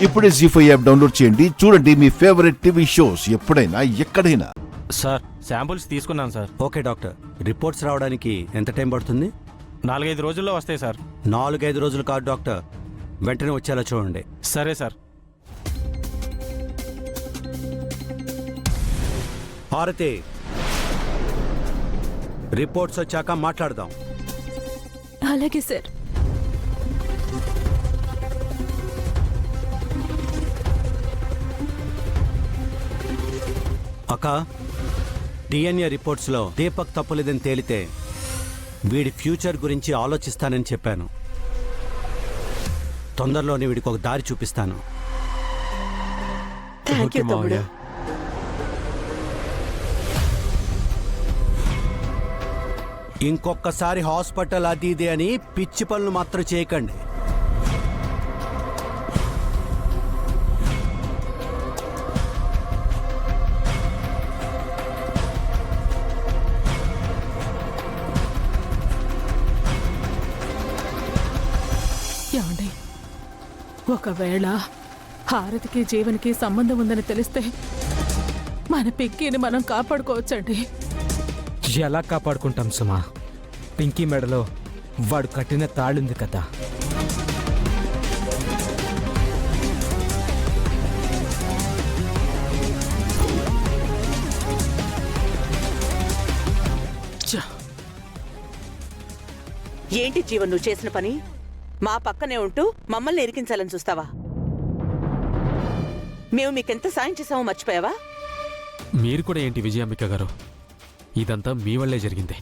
ఇప్పుడే జీ5 app download చేయండి. చూడండి మీ ఫేవరెట్ టీవీ షోస్ ఎప్పుడైనా ఎక్కడైనా. సార్ శాంపుల్స్ తీసుకున్నాను సార్. ఓకే డాక్టర్, రిపోర్ట్స్ రావడానికి ఎంత టైం పడుతుంది? 4-5 రోజుల్లో వస్తాయి సార్. 4-5 రోజులు కాదు డాక్టర్, వెంటనే వచ్చేలా చూడండి. సరే సార్. హారతి, రిపోర్ట్స్ వచ్చాక మాట్లాడదాం. అలాగే సార్. అక్క, డిఎన్ఏ రిపోర్ట్స్లో దీపక్ తప్పులేదని తేలితే వీడి ఫ్యూచర్ గురించి ఆలోచిస్తానని చెప్పాను. తొందరలోనే వీడికి ఒక దారి చూపిస్తాను. థ్యాంక్ యూ తమ్ముడు. ఇంకొకసారి హాస్పిటల్ అది ఇది అని పిచ్చి పనులు మాత్రం చేయకండి. ఏమండి, ఒకవేళ హారతికి జీవన్కి సంబంధం ఉందని తెలిస్తే మన పిక్కిని మనం కాపాడుకోవచ్చండి. ఎలా కాపాడుకుంటాం సుమా? పింకీ మెడలో వాడు కట్టిన తాళుంది కదా. ఏంటి జీవన్ నువ్వు చేసిన పని? మా పక్కనే ఉంటూ మమ్మల్ని ఎరికించాలని చూస్తావా? మేము మీకెంత సాయం చేసామో మర్చిపోయావా? మీరు కూడా ఏంటి విజయాంబిక గారు, ఇదంతా మీ వల్లే జరిగింది.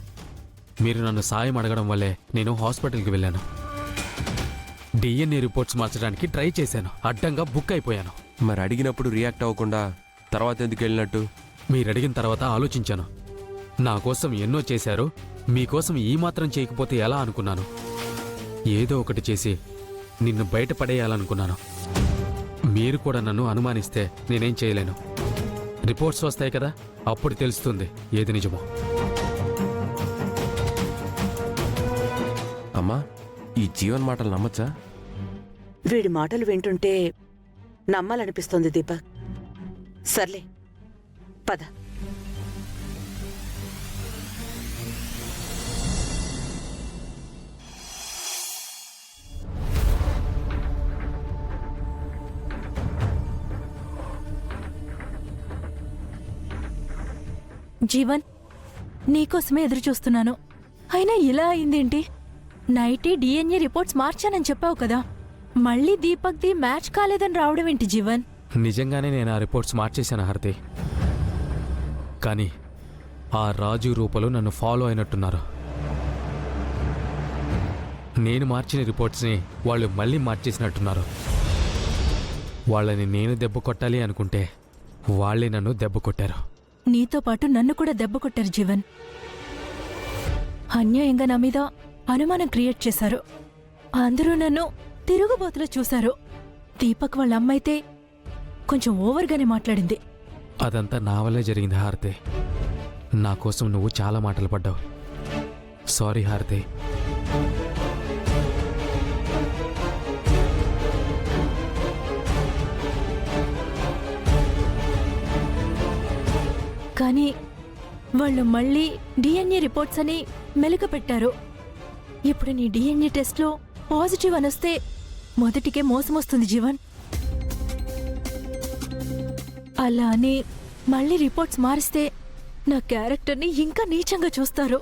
మీరు నన్ను సాయం అడగడం వల్లే నేను హాస్పిటల్కి వెళ్ళాను. డిఎన్ఏ రిపోర్ట్స్ మార్చడానికి ట్రై చేశాను, అడ్డంగా బుక్ అయిపోయాను. మరి అడిగినప్పుడు రియాక్ట్ అవ్వకుండా తర్వాత ఎందుకు వెళ్ళినట్టు? మీరు అడిగిన తర్వాత ఆలోచించాను. నా కోసం ఎన్నో చేశారు, మీకోసం ఈ మాత్రం చేయకపోతే ఎలా అనుకున్నాను. ఏదో ఒకటి చేసి నిన్ను బయటపడేయాలనుకున్నాను. మీరు కూడా నన్ను అనుమానిస్తే నేనేం చేయలేను. రిపోర్ట్స్ వస్తాయి కదా, అప్పుడు తెలుస్తుంది ఏది నిజమో. అమ్మా, ఈ జీవన్ మాటలు నమ్మచ్చా? వీడి మాటలు వింటుంటే నమ్మాలనిపిస్తోంది దీపక్. సర్లే పద. జీవన్, నీకోసమే ఎదురు చూస్తున్నాను. అయినా ఇలా అయిందేంటి? నైటే డిఎన్ఏ రిపోర్ట్స్ మార్చానని చెప్పావు కదా, మళ్ళీ దీపక్ది మ్యాచ్ కాలేదని రావడం ఏంటి జీవన్? నిజంగానే నేను ఆ రిపోర్ట్స్ మార్చేశాను హారతి. కానీ ఆ రాజు రూపలు నన్ను ఫాలో అయినట్టున్నారు. నేను మార్చిన రిపోర్ట్స్ని వాళ్ళు మళ్ళీ మార్చేసినట్టున్నారు. వాళ్ళని నేను దెబ్బ కొట్టాలి అనుకుంటే వాళ్ళే నన్ను దెబ్బ కొట్టారు. నీతో పాటు నన్ను కూడా దెబ్బ కొట్టారు జీవన్. అన్యాయంగా నా మీద అనుమానం క్రియేట్ చేశారు. అందరూ నన్ను తిరుగుబోతులో చూశారు. దీపక్ వాళ్ళ అమ్మైతే కొంచెం ఓవర్గానే మాట్లాడింది. అదంతా నా వల్లే జరిగింది హారతి. నా కోసం నువ్వు చాలా మాటలు పడ్డావు. సారీ హారతి. కానీ వాళ్ళు మళ్ళీ డిఎన్ఏ రిపోర్ట్స్ అని మెలుక పెట్టారు. ఇప్పుడు నీ డిఎన్ఏ టెస్ట్లో పాజిటివ్ అని వస్తే మొదటికే మోసం వస్తుంది జీవన్. అలా అని మళ్ళీ రిపోర్ట్స్ మారిస్తే నా క్యారెక్టర్ని ఇంకా నీచంగా చూస్తారు.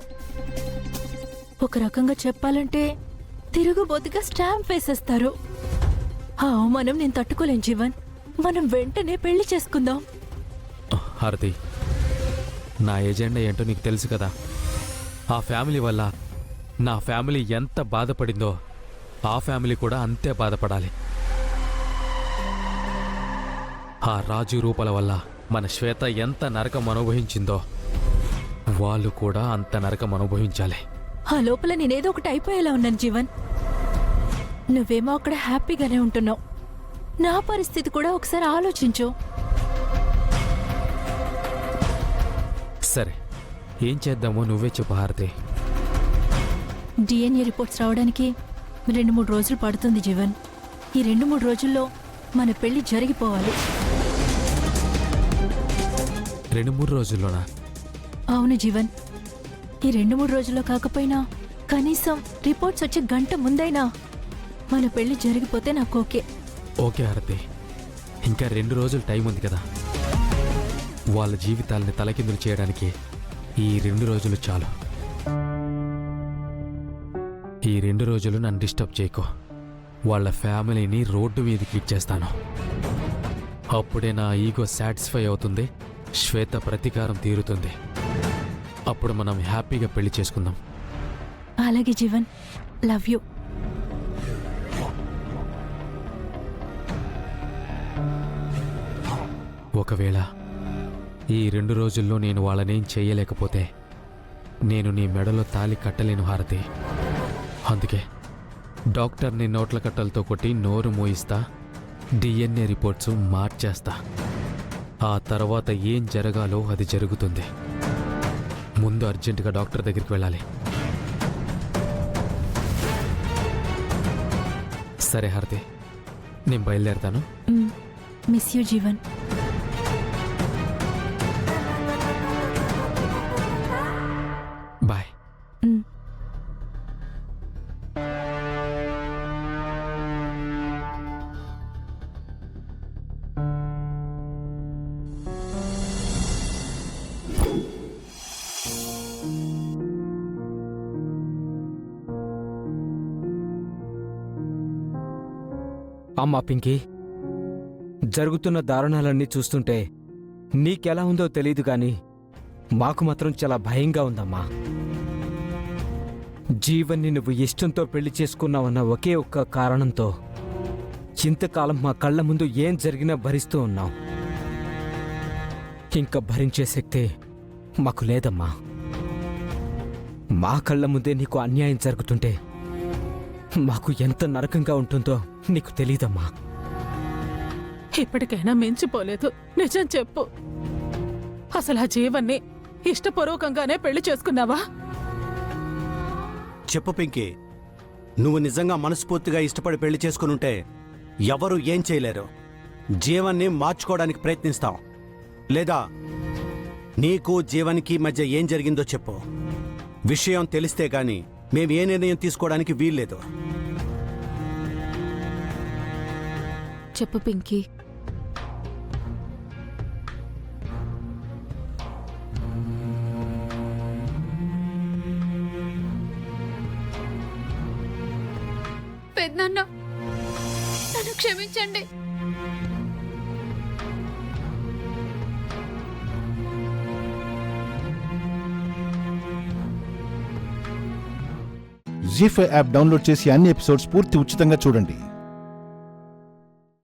ఒక రకంగా చెప్పాలంటే తిరుగుబోతుగా స్టాంప్ వేసేస్తారు. ఆ అవమానం నేను తట్టుకోలేను జీవన్. మనం వెంటనే పెళ్లి చేసుకుందాం. హారతి, నా ఎజెండా ఏంటో నీకు తెలుసు కదా. ఆ ఫ్యామిలీ వల్ల నా ఫ్యామిలీ ఎంత బాధపడిందో ఆ ఫ్యామిలీ కూడా అంతే బాధపడాలి. ఆ రాజు రూపాల వల్ల మన శ్వేత ఎంత నరకం అనుభవించిందో వాళ్ళు కూడా అంత నరకం అనుభవించాలి. ఆ లోపల నేనేదో ఒకటి అయిపోయేలా ఉన్నాను జీవన్. నువ్వేమో అక్కడ హ్యాపీగానే ఉంటున్నావు. నా పరిస్థితి కూడా ఒకసారి ఆలోచించు. సరే, ఏం చేద్దామో నువ్వే చెప్పు హారతి. డిఎన్ఏ రిపోర్ట్స్ రావడానికి 2-3 రోజులు పడుతుంది జీవన్. ఈ 2-3 రోజుల్లో మన పెళ్లి జరిగిపోవాలి. 2-3 రోజుల్లోనా? అవును జీవన్, ఈ 2-3 రోజుల్లో కాకపోయినా కనీసం రిపోర్ట్స్ వచ్చే గంట ముందైనా మన పెళ్లి జరిగిపోతే నాకు ఓకే. ఓకే హారతి, ఇంకా 2 రోజులు టైం ఉంది కదా. వాళ్ళ జీవితాలని తలకిందులు చేయడానికి ఈ 2 రోజులు చాలు. ఈ 2 రోజులు నన్ను డిస్టర్బ్ చేయకు. వాళ్ళ ఫ్యామిలీని రోడ్డు మీదకి ఇచ్చేస్తాను. అప్పుడే నా ఈగో సాటిస్ఫై అవుతుంది, శ్వేత ప్రతీకారం తీరుతుంది. అప్పుడు మనం హ్యాపీగా పెళ్లి చేసుకుందాం. అలాగే జీవన్, లవ్ యూ. ఒకవేళ ఈ 2 రోజుల్లో నేను వాళ్ళనేం చేయలేకపోతే నేను నీ మెడలో తాళి కట్టలేను హారతి. అందుకే డాక్టర్ని నోట్ల కట్టలతో కొట్టి నోరు మోయిస్తా, డిఎన్ఏ రిపోర్ట్స్ మార్చేస్తా. ఆ తర్వాత ఏం జరగాలో అది జరుగుతుంది. ముందు అర్జెంటుగా డాక్టర్ దగ్గరికి వెళ్ళాలి. సరే హారతి, నేను బయలుదేరతాను. Miss you Jeevan. బాయ్. అమ్మా పింకీ, జరుగుతున్న దారుణాలన్నీ చూస్తుంటే నీకెలా ఉందో తెలీదు కానీ మాకు మాత్రం చాలా భయంగా ఉందమ్మా. జీవన్ని నువ్వు ఇష్టంతో పెళ్లి చేసుకున్నావన్న ఒకే ఒక్క కారణంతో ఇంతకాలం మా కళ్ళ ముందు ఏం జరిగినా భరిస్తూ ఉన్నాం. ఇంకా భరించే శక్తి మాకు లేదమ్మా. మా కళ్ళ ముందే నీకు అన్యాయం జరుగుతుంటే మాకు ఎంత నరకంగా ఉంటుందో నీకు తెలీదమ్మా. ఇప్పటికైనా మించిపోలేదు. నిజం చెప్పు, అసలు ఆ జీవన్ని ఇష్టపూర్వకంగానే పెళ్లి చేసుకున్నావా? చెప్పు పింకీ, నువ్వు నిజంగా మనస్ఫూర్తిగా ఇష్టపడి పెళ్లి చేసుకునుంటే ఎవరు ఏం చేయలేరు. జీవన్ని మార్చుకోవడానికి ప్రయత్నిస్తాం. లేదా నీకు జీవన్కి మధ్య ఏం జరిగిందో చెప్పు. విషయం తెలిస్తే గాని మేము ఏ నిర్ణయం తీసుకోవడానికి వీల్లేదు. చెప్పు పింకీ. పెద్దన్న, నన్ను క్షమించండి. జీ5 యాప్ డౌన్లోడ్ చేసి అన్ని ఎపిసోడ్స్ పూర్తి ఉచితంగా చూడండి.